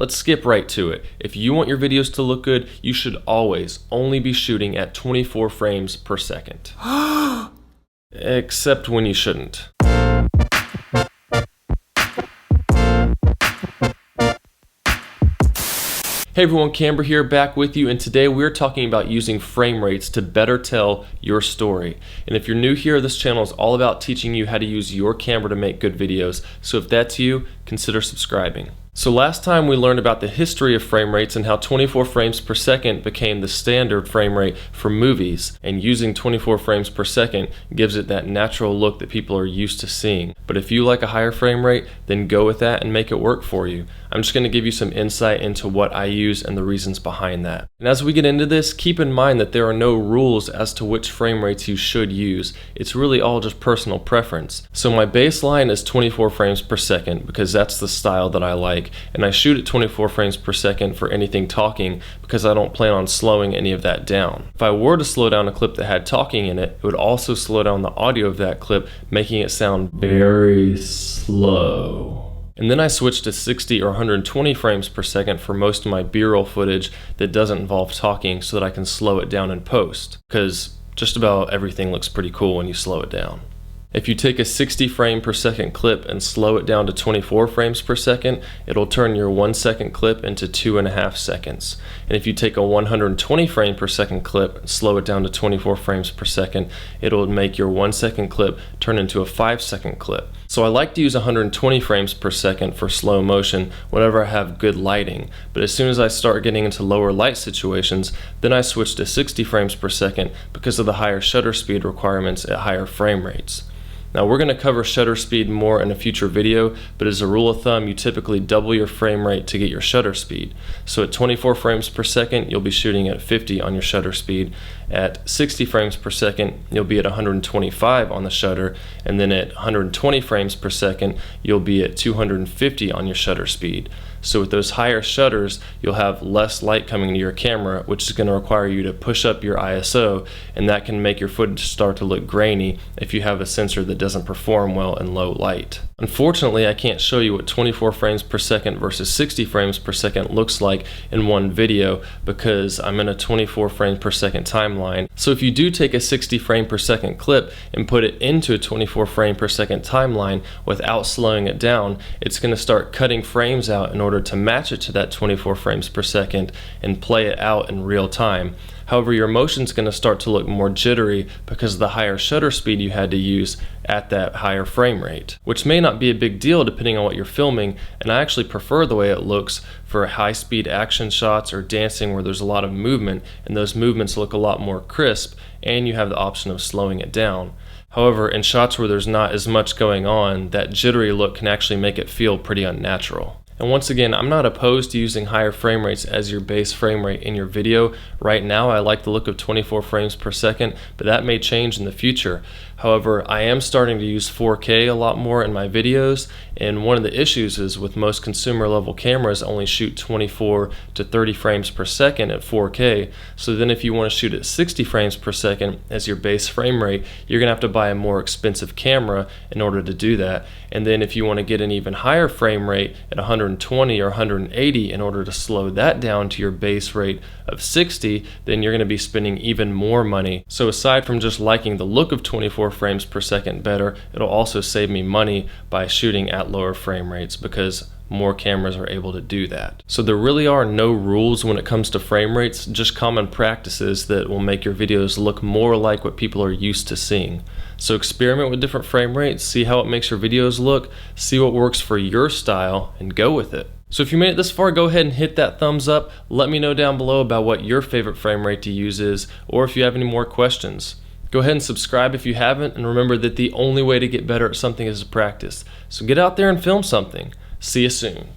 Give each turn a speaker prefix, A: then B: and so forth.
A: let's skip right to it. If you want your videos to look good, you should always only be shooting at 24 frames per second. Except when you shouldn't. Hey everyone, Camber here, back with you, and today we're talking about using frame rates to better tell your story. And if you're new here, this channel is all about teaching you how to use your camera to make good videos. So if that's you, consider subscribing. So last time we learned about the history of frame rates and how 24 frames per second became the standard frame rate for movies, and using 24 frames per second gives it that natural look that people are used to seeing. But if you like a higher frame rate, then go with that and make it work for you. I'm just going to give you some insight into what I use and the reasons behind that. And as we get into this, keep in mind that there are no rules as to which frame rates you should use. It's really all just personal preference. So my baseline is 24 frames per second because that's the style that I like. And I shoot at 24 frames per second for anything talking because I don't plan on slowing any of that down. If I were to slow down a clip that had talking in it, it would also slow down the audio of that clip, making it sound very slow. And then I switched to 60 or 120 frames per second for most of my B-roll footage that doesn't involve talking so that I can slow it down in post, because just about everything looks pretty cool when you slow it down. If you take a 60 frame per second clip and slow it down to 24 frames per second, it'll turn your 1 second clip into 2.5 seconds. And if you take a 120 frame per second clip and slow it down to 24 frames per second, it'll make your 1 second clip turn into a 5 second clip. So I like to use 120 frames per second for slow motion whenever I have good lighting, but as soon as I start getting into lower light situations, then I switch to 60 frames per second because of the higher shutter speed requirements at higher frame rates. Now we're going to cover shutter speed more in a future video, but as a rule of thumb, you typically double your frame rate to get your shutter speed. So at 24 frames per second, you'll be shooting at 50 on your shutter speed. At 60 frames per second, you'll be at 125 on the shutter, and then at 120 frames per second, you'll be at 250 on your shutter speed. So with those higher shutters, you'll have less light coming to your camera, which is going to require you to push up your ISO, and that can make your footage start to look grainy if you have a sensor that doesn't perform well in low light. Unfortunately, I can't show you what 24 frames per second versus 60 frames per second looks like in one video because I'm in a 24 frames per second timeline. So if you do take a 60 frame per second clip and put it into a 24 frame per second timeline without slowing it down, it's going to start cutting frames out in order to match it to that 24 frames per second and play it out in real time. However, your motion's going to start to look more jittery because of the higher shutter speed you had to use at that higher frame rate, which may not be a big deal depending on what you're filming, and I actually prefer the way it looks for high-speed action shots or dancing where there's a lot of movement, and those movements look a lot more crisp, and you have the option of slowing it down. However, in shots where there's not as much going on, that jittery look can actually make it feel pretty unnatural. And once again, I'm not opposed to using higher frame rates as your base frame rate in your video. Right now, I like the look of 24 frames per second, but that may change in the future. However, I am starting to use 4K a lot more in my videos, and one of the issues is with most consumer level cameras only shoot 24 to 30 frames per second at 4K. So then if you want to shoot at 60 frames per second as your base frame rate, you're going to have to buy a more expensive camera in order to do that. And then if you want to get an even higher frame rate at 120 or 180 in order to slow that down to your base rate of 60, then you're going to be spending even more money. So aside from just liking the look of 24 frames per second better, it'll also save me money by shooting at lower frame rates because more cameras are able to do that. So there really are no rules when it comes to frame rates, just common practices that will make your videos look more like what people are used to seeing. So experiment with different frame rates, see how it makes your videos look, see what works for your style, and go with it. So if you made it this far, go ahead and hit that thumbs up. Let me know down below about what your favorite frame rate to use is, or if you have any more questions. Go ahead and subscribe if you haven't, and remember that the only way to get better at something is to practice. So get out there and film something. See you soon.